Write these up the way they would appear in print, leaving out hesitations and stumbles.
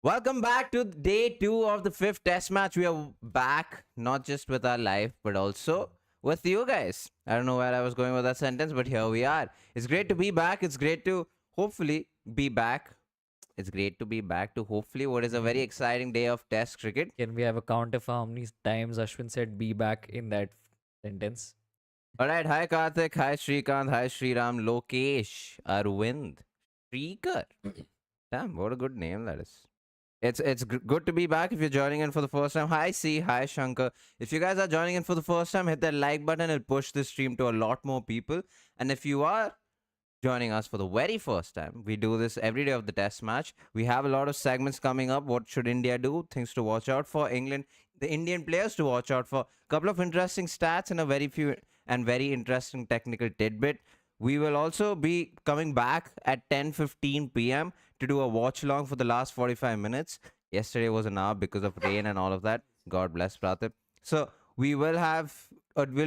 Welcome back to day 2 of the 5th test match. We are back, not just with our life, but also with you guys. I don't know where I was going with that sentence, but here we are. It's great to be back. It's great to hopefully be back. It's great to be back to hopefully what is a very exciting day of test cricket. Can we have a count of how many times Ashwin said be back in that sentence? All right. Hi, Karthik. Hi, Shrikant. Hi, Sriram. Lokesh. Arvind. Shrikar. Damn, what a good name that is. It's good to be back. If you're joining in for the first time, hi C, hi Shankar. If you guys are joining in for the first time, hit that like button. It'll push this stream to a lot more people. And if you are joining us for the very first time, we do this every day of the test match. We have a lot of segments coming up. What should India do? Things to watch out for. England, the Indian players to watch out for. A couple of interesting stats and a very interesting technical tidbit. We will also be coming back at 10:15 p.m. to do a watch along for the last 45 minutes. Yesterday was an hour because of rain and all of that. God bless Praatibh. So we'll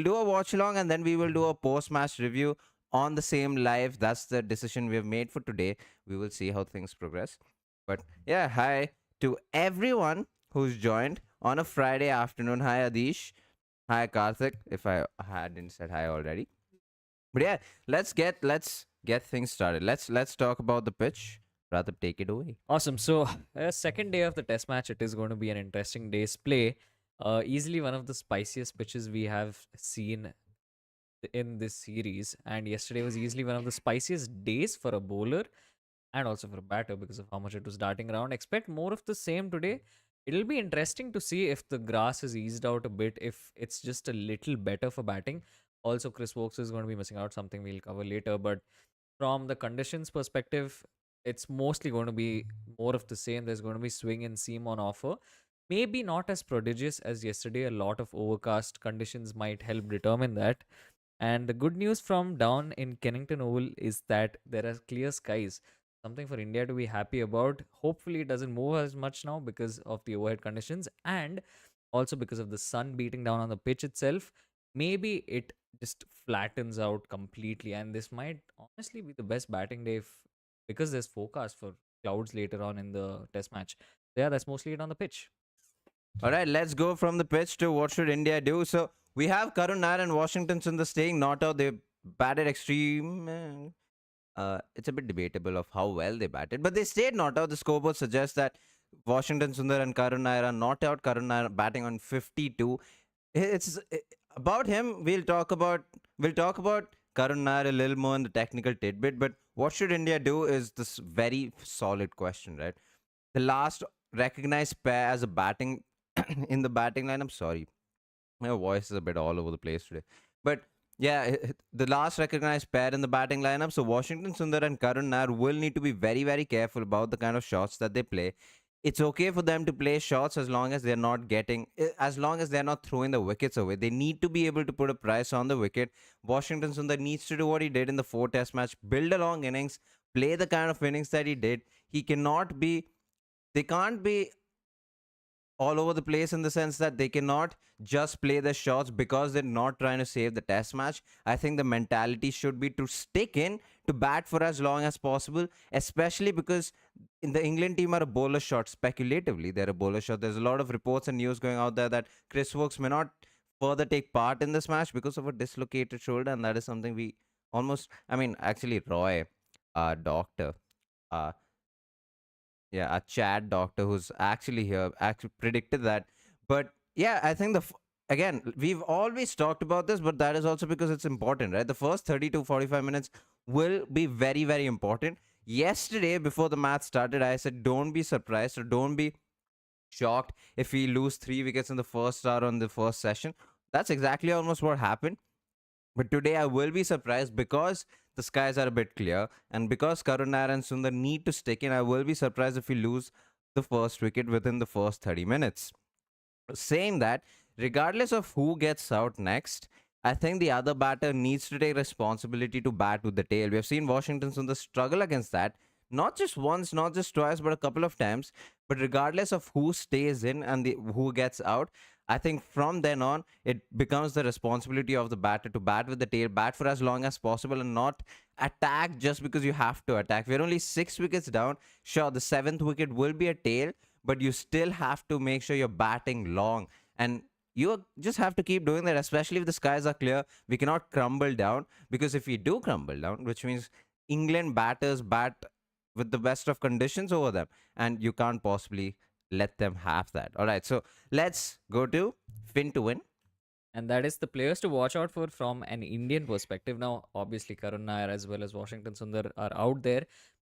do a watch along and then we will do a post match review on the same live. That's the decision we have made for today. We will see how things progress. But yeah, hi to everyone who's joined on a Friday afternoon. Hi Adish. Hi Karthik. If I hadn't said hi already. But yeah, let's get things started. Let's talk about the pitch. Rather take it away. Awesome. So, second day of the test match, it is going to be an interesting day's play. Easily one of the spiciest pitches we have seen in this series. And yesterday was easily one of the spiciest days for a bowler and also for a batter because of how much it was darting around. Expect more of the same today. It'll be interesting to see if the grass is eased out a bit, if it's just a little better for batting. Also, Chris Wokes is going to be missing out, something we'll cover later. But from the conditions perspective, it's mostly going to be more of the same. There's going to be swing and seam on offer. Maybe not as prodigious as yesterday. A lot of overcast conditions might help determine that. And the good news from down in Kennington Oval is that there are clear skies. Something for India to be happy about. Hopefully, it doesn't move as much now because of the overhead conditions and also because of the sun beating down on the pitch itself. Maybe it just flattens out completely, and this might honestly be the best batting day because there's forecast for clouds later on in the test match. So yeah, that's mostly it on the pitch. All right, let's go from the pitch to what should India do. So we have Karun, Nair, and Washington Sundar staying not out. They batted extreme. It's a bit debatable of how well they batted, but they stayed not out. The scoreboard suggests that Washington Sundar and Karun Nair are not out. Karun Nair batting on 52. About him. We'll talk about Karun Nair a little more in the technical tidbit. But what should India do is this very solid question, right? The last recognized pair as a batting in the batting line. I'm sorry, my voice is a bit all over the place today. But yeah, the last recognized pair in the batting lineup. So Washington Sundar and Karun Nair will need to be very, very careful about the kind of shots that they play. It's okay for them to play shots as long as they're not as long as they're not throwing the wickets away. They need to be able to put a price on the wicket. Washington Sundar needs to do what he did in the 4 test match, build a long innings, play the kind of innings that he did. He cannot be, they can't be all over the place in the sense that they cannot just play the shots because they're not trying to save the test match. I think the mentality should be to stick in, to bat for as long as possible, especially because in the England team are a bowler shot. Speculatively, they're a bowler shot. There's a lot of reports and news going out there that Chris Wokes may not further take part in this match because of a dislocated shoulder, and that is something we almost, I mean, actually, Roy, doctor, uh, yeah, a Chad doctor who's actually here actually predicted that. But yeah, I think again, we've always talked about this, but that is also because it's important, right? The first 30 to 45 minutes will be very, very important. Yesterday, before the match started, I said, don't be surprised or don't be shocked if we lose 3 wickets in the first hour on the first session. That's exactly almost what happened. But today I will be surprised because the skies are a bit clear and because Karun Nair and Sundar need to stick in. I will be surprised if we lose the first wicket within the first 30 minutes. Saying that, regardless of who gets out next, I think the other batter needs to take responsibility to bat with the tail. We have seen Washington Sundar struggle against that, not just once, not just twice, but a couple of times. But regardless of who stays in and who gets out, I think from then on, it becomes the responsibility of the batter to bat with the tail, bat for as long as possible, and not attack just because you have to attack. We're only 6 wickets down. Sure, the 7th wicket will be a tail, but you still have to make sure you're batting long. And you just have to keep doing that, especially if the skies are clear. We cannot crumble down, because if we do crumble down, which means England batters bat with the best of conditions over them, and you can't possibly let them have that. All right, so let's go to Finn to win. And that is the players to watch out for from an Indian perspective. Now, obviously, Karun Nair as well as Washington Sundar are out there.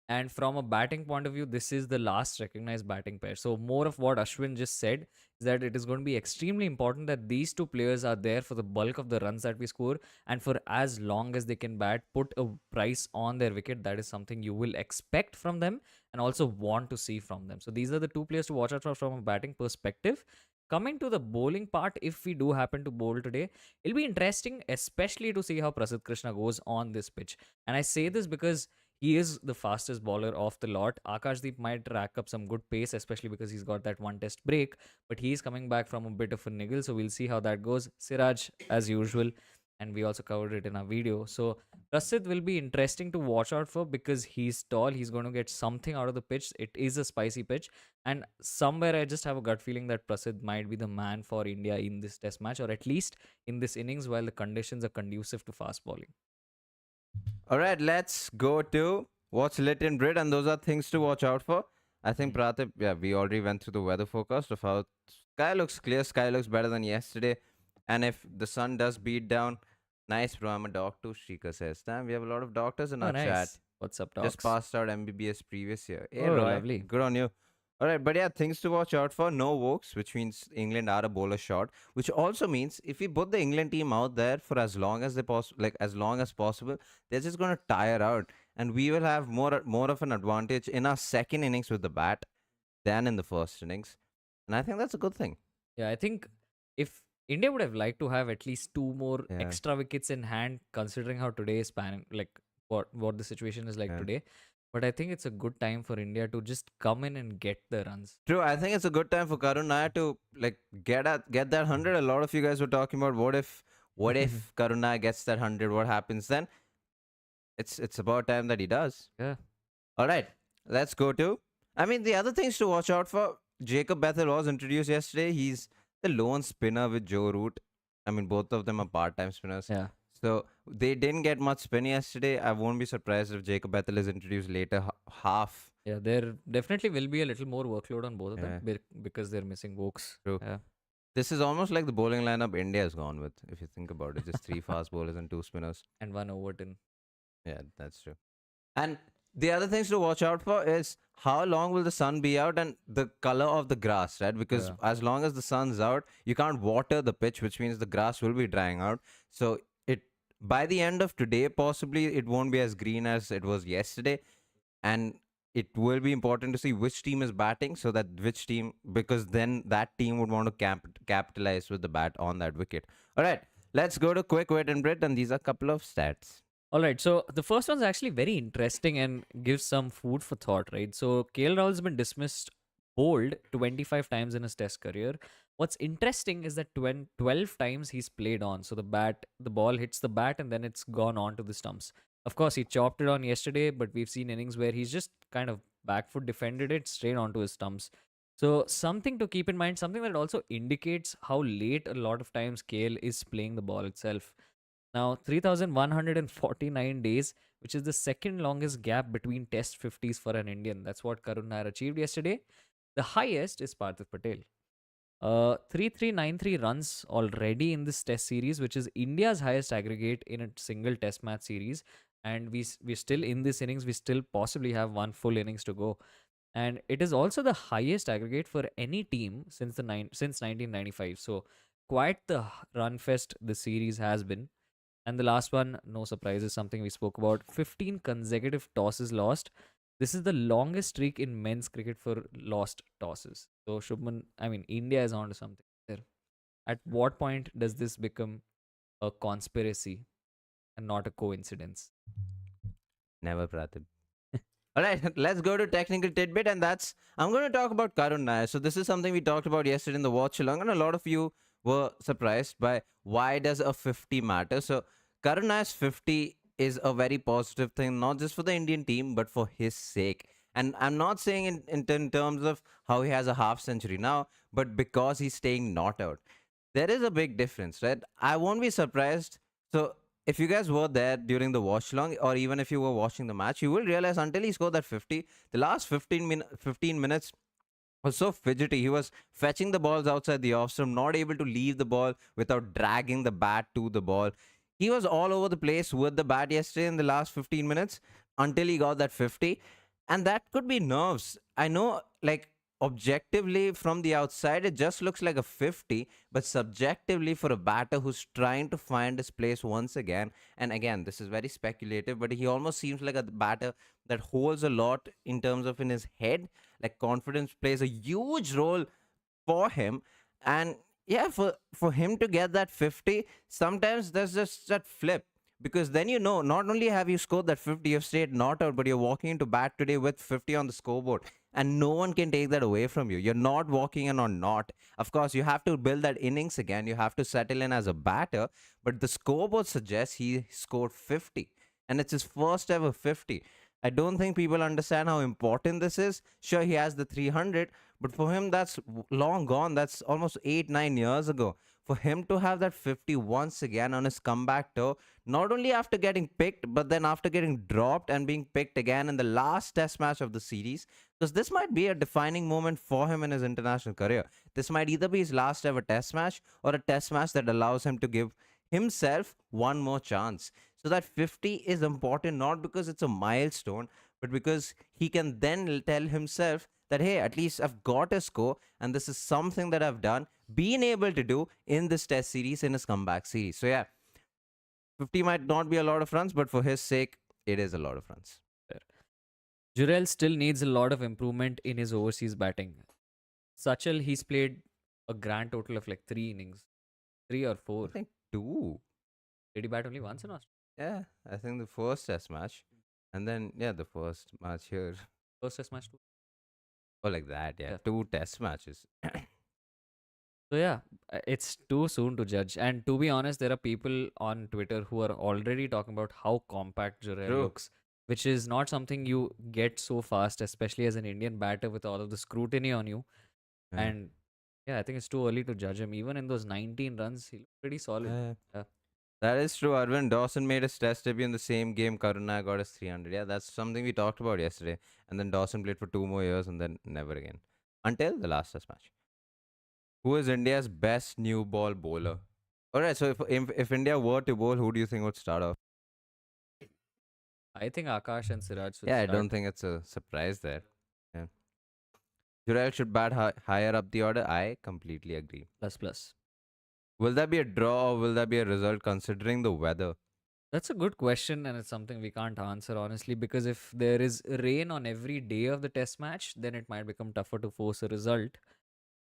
And from a batting point of view, this is the last recognized batting pair. So, more of what Ashwin just said is that it is going to be extremely important that these two players are there for the bulk of the runs that we score and for as long as they can bat, put a price on their wicket. That is something you will expect from them and also want to see from them. So, these are the two players to watch out for from a batting perspective. Coming to the bowling part, if we do happen to bowl today, it'll be interesting, especially to see how Prasidh Krishna goes on this pitch. And I say this because he is the fastest bowler of the lot. Akashdeep might rack up some good pace, especially because he's got that one test break, but he's coming back from a bit of a niggle, so we'll see how that goes. Siraj, as usual, and we also covered it in our video. So Prasidh will be interesting to watch out for because he's tall. He's going to get something out of the pitch. It is a spicy pitch. And somewhere I just have a gut feeling that Prasidh might be the man for India in this test match, or at least in this innings while the conditions are conducive to fast bowling. All right, let's go to what's lit in Brit, and those are things to watch out for. I think Mm. Praatibh, yeah, we already went through the weather forecast of how sky looks clear, sky looks better than yesterday. And if the sun does beat down, nice, bro. I'm a doctor, Shika says. Damn, we have a lot of doctors in Oh, our chat. nice. What's up, Just docs? passed out MBBS previous year. Hey, Oh, Roy, lovely. good on you. All right, but yeah, things to watch out for. No Wokes, which means England are a bowler short, which also means if we put the England team out there for as long as as long as possible, they're just going to tire out, and we will have more of an advantage in our second innings with the bat than in the first innings, and I think that's a good thing. Yeah, I think if India would have liked to have at least two more Yeah, extra wickets in hand, considering how today is panning, like what the situation is like yeah. today. But I think it's a good time for India to just come in and get the runs. True. I think it's a good time for Karun Nair to get that 100. A lot of you guys were talking about what if Karun Nair gets that 100? What happens then? It's about time that he does. Yeah. All right, let's go to. I mean, the other things to watch out for. Jacob Bethel was introduced yesterday. He's the lone spinner with Joe Root. I mean, both of them are part-time spinners. Yeah. So they didn't get much spin yesterday. I won't be surprised if Jacob Bethel is introduced later half. Yeah, there definitely will be a little more workload on both of them Yeah, because they're missing Vokes. true. Yeah. This is almost like the bowling lineup India has gone with, if you think about it. Just three fast bowlers and two spinners. And one Overton. Yeah, that's true. And the other things to watch out for is how long will the sun be out and the color of the grass, right? Because Yeah. as long as the sun's out, you can't water the pitch, which means the grass will be drying out. So it by the end of today, possibly it won't be as green as it was yesterday. And it will be important to see which team is batting, so that which team, because then that team would want to capitalize with the bat on that wicket. All right, let's go to quick wit and Brit, and these are a couple of stats. All right, so the first one's actually very interesting and gives some food for thought, right? So KL Rahul's been dismissed bowled 25 times in his test career. What's interesting is that 12 times he's played on. So the ball hits the bat and then it's gone on to the stumps. Of course, he chopped it on yesterday, but we've seen innings where he's just kind of back foot defended it straight onto his stumps. So something to keep in mind, something that also indicates how late a lot of times KL is playing the ball itself. Now, 3,149 days, which is the second longest gap between test 50s for an Indian. That's what Karun Nair achieved yesterday. The highest is Parthiv Patel. 3,393 runs already in this test series, which is India's highest aggregate in a single test match series. And we're still in this innings. We still possibly have one full innings to go. And it is also the highest aggregate for any team since 1995. So quite the run fest the series has been. And the last one, no surprise, is something we spoke about. 15 consecutive tosses lost. This is the longest streak in men's cricket for lost tosses. So Shubman, I mean, India is on to something there. At what point does this become a conspiracy and not a coincidence? Never, Pratib. All right, let's go to technical tidbit, and that's I'm going to talk about Karun Nair. So this is something we talked about yesterday in the watch along, and a lot of you were surprised by why does a 50 matter. So Karun Nair's 50 is a very positive thing, not just for the Indian team, but for his sake. And I'm not saying in terms of how he has a half century now, but because he's staying not out. There is a big difference, right? I won't be surprised. So if you guys were there during the watch long, or even if you were watching the match, you will realize until he scored that 50, the last 15 minutes was so fidgety. He was fetching the balls outside the off stump, not able to leave the ball without dragging the bat to the ball. He was all over the place with the bat yesterday in the last 15 minutes until he got that 50. And that could be nerves. I know, like, objectively from the outside, it just looks like a 50, but subjectively, for a batter who's trying to find his place once again, and again, this is very speculative, but he almost seems like a batter that holds a lot in terms of in his head, like confidence plays a huge role for him. And yeah, for him to get that 50, sometimes there's just that flip, because then not only have you scored that 50, you've stayed not out, but you're walking into bat today with 50 on the scoreboard, and no one can take that away from you. You're not walking in on not. Of course, you have to build that innings again, you have to settle in as a batter, but the scoreboard suggests he scored 50, and it's his first ever 50. I don't think people understand how important this is. Sure, he has the 300, but for him, that's long gone. That's almost 8, 9 years ago. For him to have that 50 once again on his comeback tour, not only after getting picked, but then after getting dropped and being picked again in the last test match of the series, because this might be a defining moment for him in his international career. This might either be his last ever test match or a test match that allows him to give himself one more chance. So that 50 is important not because it's a milestone, but because he can then tell himself that, hey, at least I've got a score, and this is something that I've done, been able to do in this test series, in his comeback series. So yeah, 50 might not be a lot of runs, but for his sake, it is a lot of runs. Jurel still needs a lot of improvement in his overseas batting. Sachal, he's played a grand total of like 3 innings, 3 or 4. I think two. Did he bat only once in Australia? Yeah, I think the first test match, and then yeah, the first match here. First test match too. Oh, like that, yeah. Yeah. Two test matches. So yeah, it's too soon to judge. And to be honest, there are people on Twitter who are already talking about how compact Jurel True. looks, which is not something you get so fast, especially as an Indian batter with all of the scrutiny on you. Yeah. And yeah, I think it's too early to judge him. Even in those 19 runs, he looked pretty solid. Yeah. That is true, Arvind. Dawson made his test debut in the same game. Karuna got his 300. Yeah, that's something we talked about yesterday. And then Dawson played for 2 more years and then never again. Until the last test match. Who is India's best new ball bowler? Alright, so if India were to bowl, who do you think would start off? I think Akash and Siraj should Yeah, I start. don't think it's a surprise there. Yeah. Jurel should bat higher up the order. I completely agree. Plus. Will that be a draw or will that be a result considering the weather? That's a good question, and it's something we can't answer honestly, because if there is rain on every day of the test match, then it might become tougher to force a result.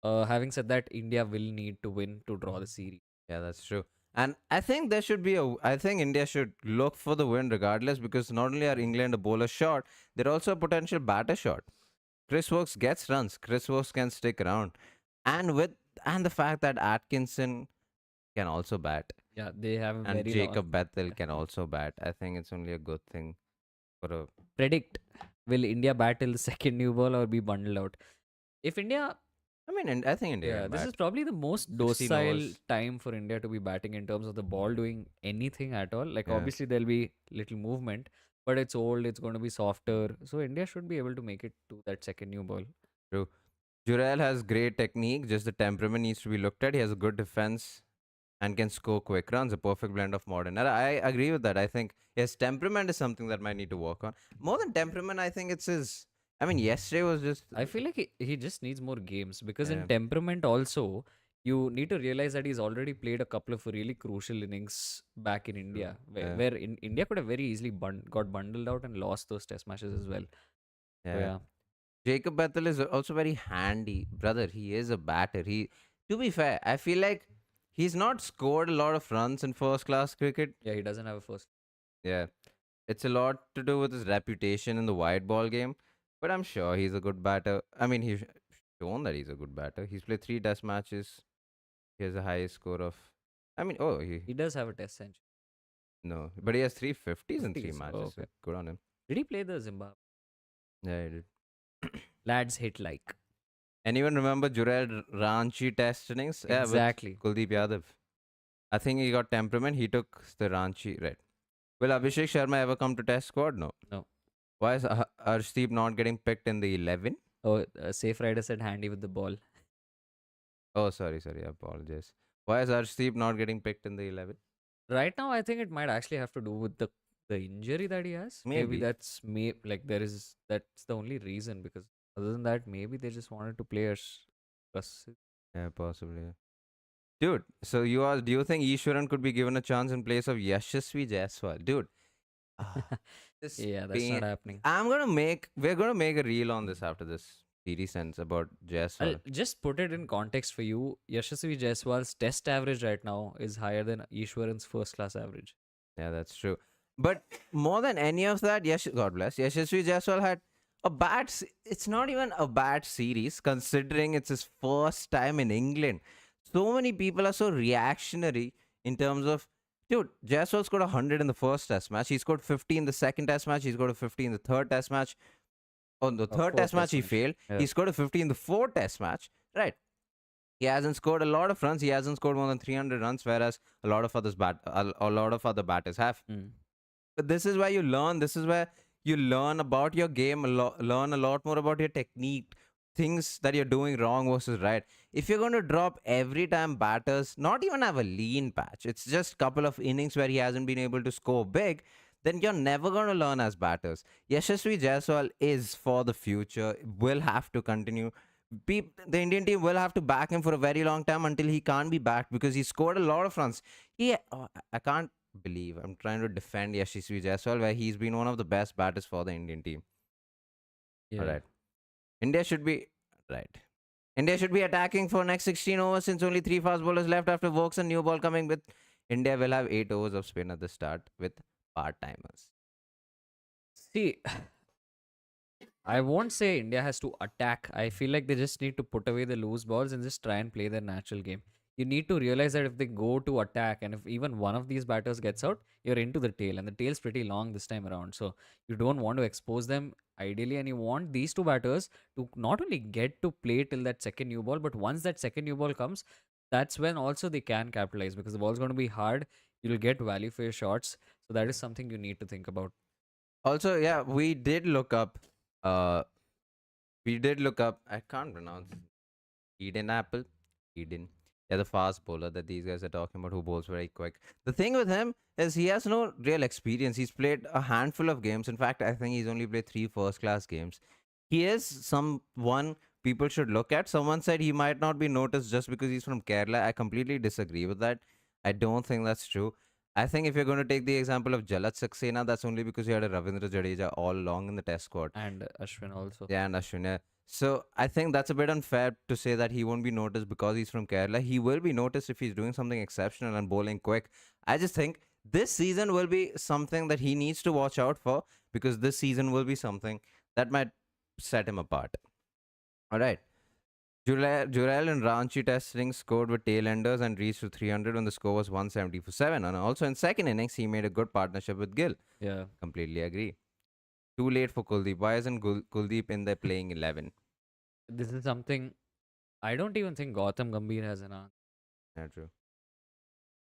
Having said that, India will need to win to draw the series. Yeah, that's true. And I think there should be I think India should look for the win regardless, because not only are England a bowler short, they're also a potential batter short. Chris Wokes gets runs. Chris Wokes can stick around. And the fact that Atkinson can also bat Yeah, they have a and very Jacob Bethel can also bat, I think it's only a good thing for a. predict. Will India bat till the second new ball or be bundled out? If India, I mean, and I think India yeah, can this bat. is probably the most 16 docile overs. time for India to be batting in terms of the ball doing anything at all. Like Yeah. obviously there'll be little movement, but it's old. It's going to be softer, so India should be able to make it to that second new ball. True. Jurel has great technique, just the temperament needs to be looked at. He has a good defense and can score quick runs, a perfect blend of modern. And I agree with that. I think his temperament is something that might need to work on. More than temperament, I think it's his. I mean, yesterday was just. I feel like he just needs more games, because Yeah. in temperament also, you need to realize that he's already played a couple of really crucial innings back in India, Yeah. where in India could have very easily got bundled out and lost those test matches as well. So Yeah. yeah, Jacob Bethel is also very handy, brother. He is a batter. To be fair, I feel like he's not scored a lot of runs in first class cricket. yeah, he doesn't have a first. Yeah, it's a lot to do with his reputation in the wide ball game, but I'm sure he's a good batter. I mean, he's shown that he's a good batter. He's played 3 test matches. He has a highest score of. I mean, oh, He does have a test century. no, but he has 350s in 3 50s. Oh, matches. So okay. good on him. Did he play the Zimbabwe? Yeah, he did. Lads hit like. Anyone remember Jurel Ranchi test innings? Yeah, with Exactly. Kuldeep Yadav. I think he got temperament. He took the Ranchi, right? Will Abhishek Sharma ever come to test squad? No. No. Why is Arshdeep not getting picked in the 11? Oh, Safe Rider said handy with the ball. Oh, sorry. I apologize. Why is Arshdeep not getting picked in the 11? Right now, I think it might actually have to do with the injury that he has. Maybe Maybe. like that's the only reason, because other than that, maybe they just wanted to play us. Yeah, possibly. Yeah. Dude, so do you think Ishwaran could be given a chance in place of Yashasvi Jaiswal? Dude, ah, this Yeah, that's pain. not happening. We're gonna make a reel on this after this series ends about I'll Jaiswal. just put it in context for you. Yashasvi Jaiswal's test average right now is higher than Ishwaran's first class average. Yeah, that's true. But more than any of that, God bless, Yashasvi Jaiswal had it's not even a bad series considering it's his first time in England. So many people are so reactionary in terms of, dude, Jaiswal scored 100 in the first test match. He scored 50 in the second test match. He scored a 50 in the third test match. On the third Fourth test match, test he match. failed. Yeah. He scored a 50 in the fourth test match. Right. He hasn't scored a lot of runs. He hasn't scored more than 300 runs, whereas a lot of other batters have. Mm. But this is where you learn. This is where you learn about your game, learn a lot more about your technique, things that you're doing wrong versus right. If you're going to drop every time batters, not even have a lean patch, it's just a couple of innings where he hasn't been able to score big, then you're never going to learn as batters. Yashasvi Jaiswal is for the future, will have to continue. The Indian team will have to back him for a very long time until he can't be backed because he scored a lot of runs. I can't believe I'm trying to defend Yashasvi Jaiswal, where he's been one of the best batters for the Indian team. All Yeah. right, India should be right. India should be attacking for next 16 overs since only 3 fast bowlers left after Vokes and new ball coming with. India will have 8 overs of spin at the start with part timers. See, I won't say India has to attack. I feel like they just need to put away the loose balls and just try and play their natural game. You need to realize that if they go to attack and if even one of these batters gets out, you're into the tail. And the tail's pretty long this time around. So you don't want to expose them ideally. And you want these two batters to not only get to play till that second new ball, but once that second new ball comes, that's when also they can capitalize because the ball's going to be hard. You'll get value for your shots. So that is something you need to think about. Also, yeah, we did look up. Uh, we did look up. I can't pronounce Eden Apple. Eden. Yeah, the fast bowler that these guys are talking about who bowls very quick. The thing with him is he has no real experience. He's played a handful of games. In fact, I think he's only played 3 first class games. He is someone people should look at. Someone said he might not be noticed just because he's from Kerala. I completely disagree with that. I don't think that's true. I think if you're going to take the example of Jalat Saxena, that's only because you had a Ravindra Jadeja all along in the test squad. And Ashwin also. Yeah, and Aswin. Yeah. So I think that's a bit unfair to say that he won't be noticed because he's from Kerala. He will be noticed if he's doing something exceptional and bowling quick. I just think this season will be something that he needs to watch out for because this season will be something that might set him apart. All right. Jurel and Ranchi testing scored with tailenders and reached to 300 when the score was 170 for 7. And also in second innings, he made a good partnership with Gill. Yeah. Completely agree. Too late for Kuldeep. Why isn't Kuldeep in the playing 11? This is something I don't even think Gautam Gambhir has an answer. Yeah, true.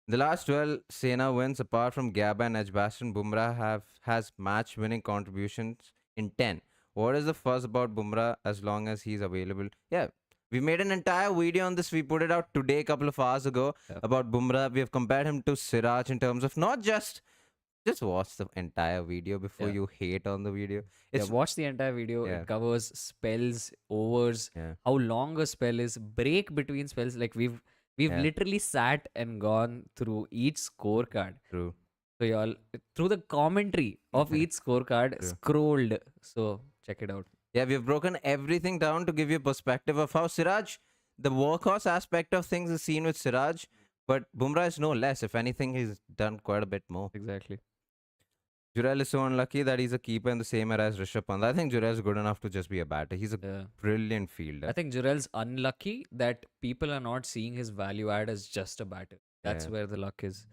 The last 12 Sena wins, apart from Gaba and Edgbaston, Bumrah has match-winning contributions in 10. What is the fuss about Bumrah as long as he's available? Yeah, we made an entire video on this. We put it out today, a couple of hours ago, Yeah. about Bumrah. We have compared him to Siraj in terms of not just watch the entire video before Yeah. you hate on the video. Yeah, It's watch the entire video. yeah, It covers spells, overs, yeah, how long a spell is, break between spells. Like we've yeah, literally sat and gone through each scorecard. true. So y'all through the commentary of each scorecard True. scrolled. So check it out. Yeah, we've broken everything down to give you a perspective of how Siraj, the workhorse aspect of things is seen with Siraj, but Bumrah is no less. If anything, he's done quite a bit more. Exactly. Jurel is so unlucky that he's a keeper in the same era as Rishabh Pant. I think Jurel is good enough to just be a batter. He's a Yeah. brilliant fielder. I think Jurel's unlucky that people are not seeing his value add as just a batter. That's Yeah. where the luck is.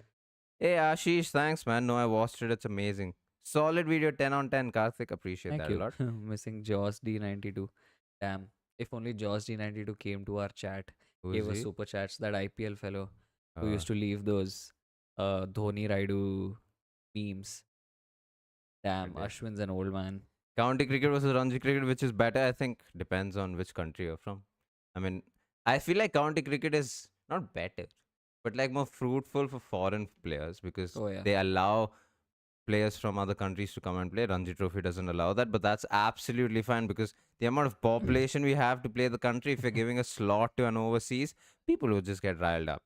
Hey Ashish, thanks man. No, I watched it. It's amazing. Solid video, 10 on 10. Karthik, appreciate Thank that a you. lot. Missing Jaws D92. Damn. If only Jaws D92 came to our chat, Who's gave us he? super chats, that IPL fellow who Uh, used to leave those Dhoni Raidu memes. Damn, Today. Ashwin's an old man. County cricket versus Ranji cricket, which is better? I think depends on which country you're from. I mean, I feel like county cricket is not better, but like more fruitful for foreign players because Oh yeah. they allow players from other countries to come and play. Ranji Trophy doesn't allow that, but that's absolutely fine because the amount of population we have to play the country, if you're giving a slot to an overseas, people will just get riled up.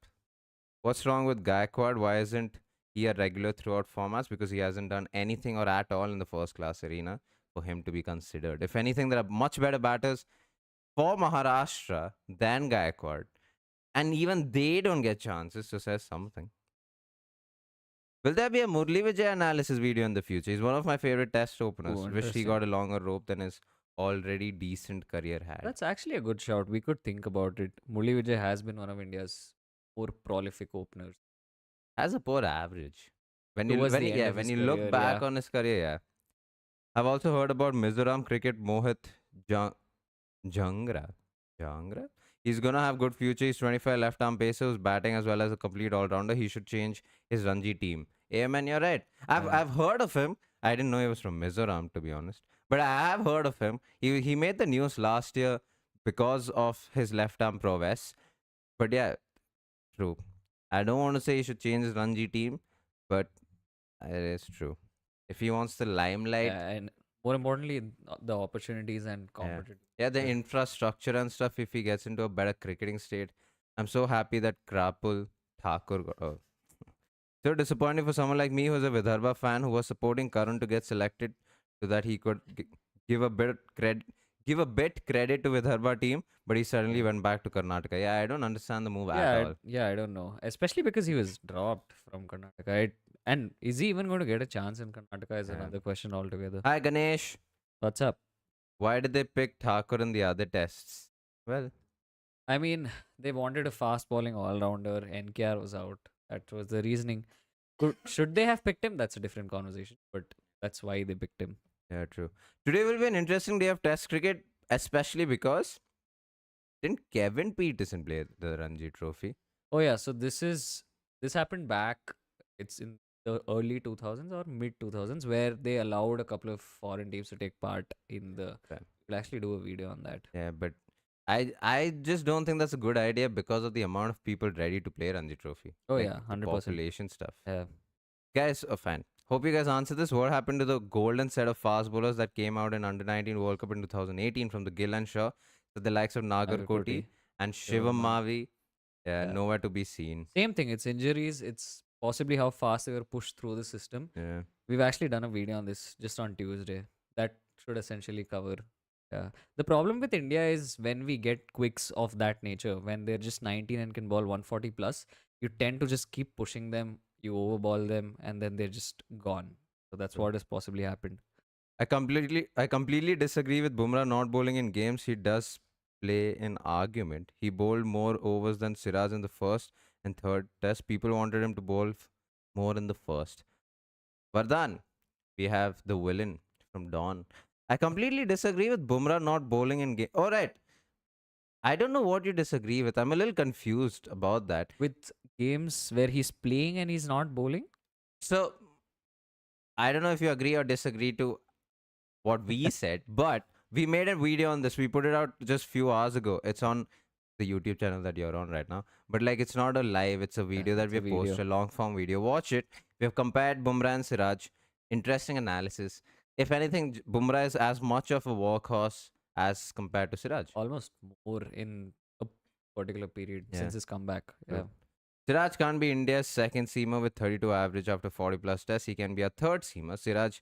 What's wrong with Gaikwad? Why isn't he a regular throughout formats? Because he hasn't done anything or at all in the first class arena for him to be considered. If anything, there are much better batters for Maharashtra than Gaikwad. And even they don't get chances, so says something. Will there be a Murli Vijay analysis video in the future? He's one of my favorite test Oh, openers. Wish he interesting. got a longer rope than his already decent career had. That's actually a good shout. We could think about it. Murli Vijay has been one of India's more prolific openers. Has a poor average. Towards the end of When his you look career, back yeah. on his career, yeah. I've also heard about Mizoram cricket Mohit Jang- Jangra. Jangra? He's gonna have good future. He's 25 left arm pacer who's batting as well as a complete all rounder. He should change his Ranji team. Amen, you're right. Yeah. I've heard of him. I didn't know he was from Mizoram to be honest. But I have heard of him. He made the news last year because of his left arm prowess. But yeah, true. I don't want to say he should change his Ranji team, but it is true. If he wants the limelight, Yeah, and more importantly, the opportunities and yeah. competitive. Yeah, the infrastructure and stuff, if he gets into a better cricketing state. I'm so happy that Krapul Thakur got. Oh. So disappointing for someone like me who's a Vidarbha fan who was supporting Karun to get selected so that he could give a bit credit to Vidarbha team, but he suddenly Yeah. went back to Karnataka. Yeah, I don't understand the move at Yeah, all. yeah, I don't know. Especially because he was dropped from Karnataka. And is he even going to get a chance in Karnataka is Yeah. another question altogether. Hi Ganesh. What's up? Why did they pick Thakur in the other tests? Well, I mean, they wanted a fast bowling all rounder. NKR was out. That was the reasoning. Should they have picked him? That's a different conversation. But that's why they picked him. yeah, true. Today will be an interesting day of Test cricket, especially because didn't Kevin Peterson play the Ranji Trophy? Oh yeah, so this happened back. It's in the early 2000s or mid 2000s where they allowed a couple of foreign teams to take part in the. Okay. We'll actually do a video on that. Yeah, but I just don't think that's a good idea because of the amount of people ready to play Ranji Trophy. Oh Like yeah, the 100%. population stuff. Yeah. Guys, fine. Hope you guys answer this. What happened to the golden set of fast bowlers that came out in Under 19 World Cup in 2018 from the Gill and Shaw? So the likes of Nagar Koti Nagarkoti, and Shivam Shivam Mavi. Mavi, Yeah. nowhere to be seen. Same thing. It's injuries. It's possibly how fast they were pushed through the system. Yeah. We've actually done a video on this just on Tuesday. That should essentially cover. Yeah. The problem with India is when we get quicks of that nature, when they're just 19 and can bowl 140 plus, you tend to just keep pushing them, you overball them, and then they're just gone. So that's True. what has possibly happened. I completely disagree with Bumrah not bowling in games. He does play an argument. He bowled more overs than Siraj in the first and third test. People wanted him to bowl more in the first. Vardhan, we have the villain from Dawn. I completely disagree with Bumrah not bowling in game. All right. I don't know what you disagree with. I'm a little confused about that. With games where he's playing and he's not bowling, So I don't know if you agree or disagree to what we said, but we made a video on this. We put it out just few hours ago. It's on the YouTube channel that you're on right now. But like it's not a live, it's a video that it's we a have video. posted, a long form video. Watch it. We have compared Bumrah and Siraj. Interesting analysis. If anything, Bumrah is as much of a workhorse as compared to Siraj. Almost more in a particular period Yeah. since his comeback. True. Yeah. Siraj can't be India's second seamer with 32 average after 40 plus tests. He can be a third seamer. Siraj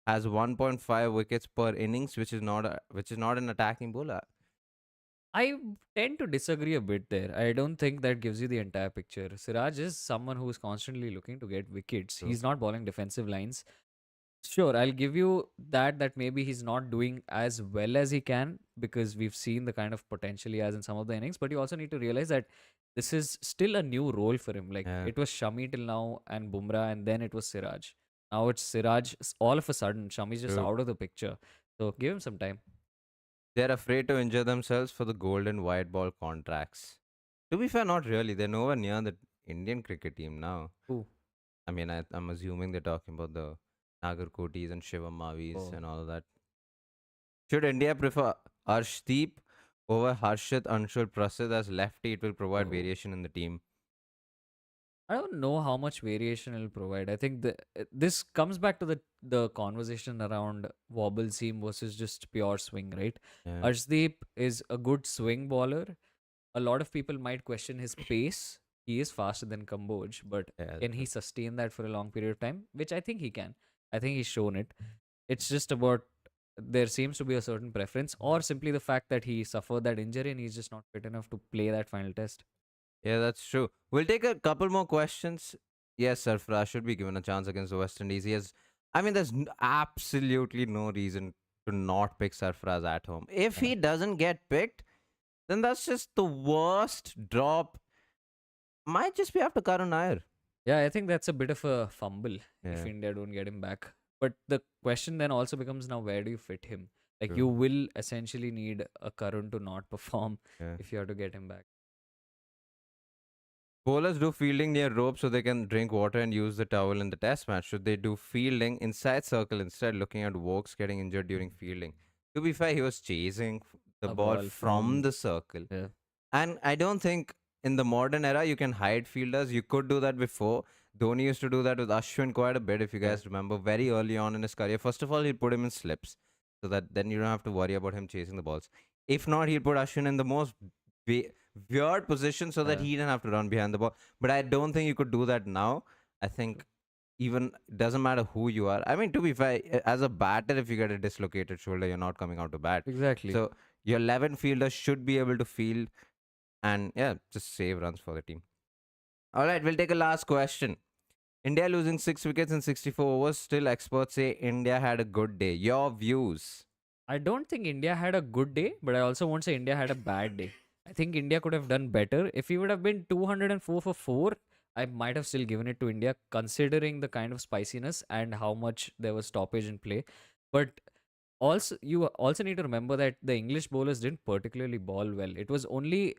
has 1.5 wickets per innings, which is not an attacking bowler. I tend to disagree a bit there. I don't think that gives you the entire picture. Siraj is someone who is constantly looking to get wickets. True. He's not bowling defensive lines. Sure, I'll give you that maybe he's not doing as well as he can because we've seen the kind of potential he has in some of the innings. But you also need to realize that this is still a new role for him. Like Yeah. it was Shami till now and Bumrah, and then it was Siraj. Now it's Siraj. All of a sudden, Shami's just True. out of the picture. So give him some time. They're afraid to injure themselves for the gold and white ball contracts. To be fair, not really. They're nowhere near the Indian cricket team now. Who? I mean, I'm assuming they're talking about the Nagarkotis and Shivam Mavis Oh. and all of that. Should India prefer Arshdeep over Harshit Anshul Prasid as lefty? It will provide Oh. variation in the team. I don't know how much variation it'll provide. I think this comes back to the conversation around wobble seam versus just pure swing, right? Yeah, Arshdeep is a good swing bowler. A lot of people might question his pace. He is faster than Kamboj, but yeah, can he sustain that for a long period of time? Which I think he can. I think he's shown it. It's just about there seems to be a certain preference, or simply the fact that he suffered that injury and he's just not fit enough to play that final test. yeah, that's true. We'll take a couple more questions. Yes, Sarfraz should be given a chance against the West Indies. I mean, there's absolutely no reason to not pick Sarfraz at home. If Yeah. he doesn't get picked, then that's just the worst drop. Might just be after Karun Nair. Yeah, I think that's a bit of a fumble if Yeah, India don't get him back. But the question then also becomes now where do you fit him? Like you true. will essentially need a Karun to not perform Yeah. if you have to get him back. Bowlers do fielding near rope so they can drink water and use the towel in the test match. Should they do fielding inside circle instead, looking at Vokes getting injured during fielding? To be fair, he was chasing the A ball ball from from the circle. yeah. And I don't think in the modern era you can hide fielders. You could do that before. Dhoni used to do that with Ashwin quite a bit, if you Yeah. guys remember, very early on in his career. First of all, he'd put him in slips so that then you don't have to worry about him chasing the balls. If not, he'd put Ashwin in the most weird position so that Yeah. he didn't have to run behind the ball. But I don't think you could do that now. I think even doesn't matter who you are. I mean, to be fair, as a batter, if you get a dislocated shoulder, you're not coming out to bat. Exactly. So your 11 fielders should be able to field and yeah, just save runs for the team. All right, we'll take a last question. India losing 6 wickets in 64 overs. Still, experts say India had a good day. Your views? I don't think India had a good day, but I also won't say India had a bad day. I think India could have done better. If he would have been 204 for 4, I might have still given it to India, considering the kind of spiciness and how much there was stoppage in play. But also, you also need to remember that the English bowlers didn't particularly bowl well. It was only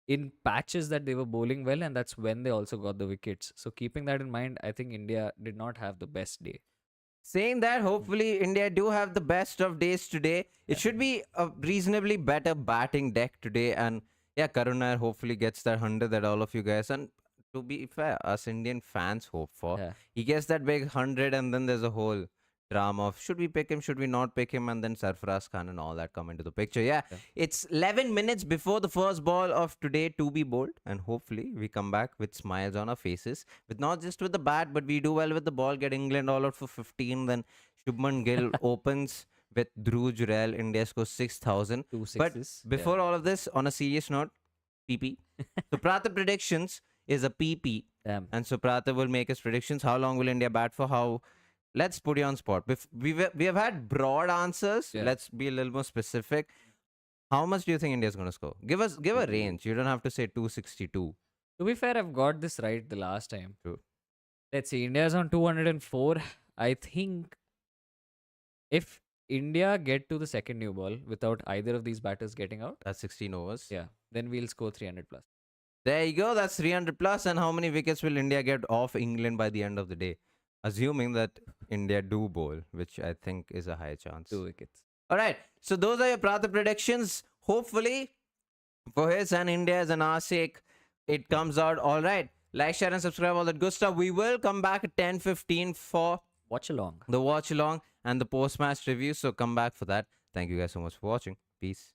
in patches that they were bowling well, and that's when they also got the wickets. So, keeping that in mind, I think India did not have the best day. Saying that, hopefully India do have the best of days today. It Yeah. should be a reasonably better batting deck today, and yeah, Karuna hopefully gets that 100 that all of you guys and to be fair, us Indian fans hope for. Yeah. He gets that big 100, and then there's a whole drama of should we pick him, should we not pick him, and then Sarfaraz Khan and all that come into the picture. Yeah, Yeah. it's 11 minutes before the first ball of today to be bowled, and hopefully we come back with smiles on our faces, with not just with the bat, but we do well with the ball, get England all out for 15, then Shubman Gill opens with Dhruv Jurel, India scores 6,000. Two But sixes. before all of this, on a serious note, PP. So Praatibh predictions is a PP. Damn. And so Praatibh will make his predictions. How long will India bat for? How? Let's put you on spot. We have had broad answers. Yeah. Let's be a little more specific. How much do you think India is going to score? Give a range. You don't have to say 262. To be fair, I've got this right the last time. True. Let's see. India's on 204. I think if India get to the second new ball without either of these batters getting out, That's 16 overs. yeah, then we'll score 300 plus. There you go. That's 300 plus. And how many wickets will India get off England by the end of the day? Assuming that India do bowl, which I think is a high chance. 2 wickets. All right. So those are your Praatibh predictions. Hopefully, for his and India's and our sake, it comes out all right. Like, share, and subscribe, all that good stuff. We will come back at 10:15 for Watch along. the watch along and the post match review. So come back for that. Thank you guys so much for watching. Peace.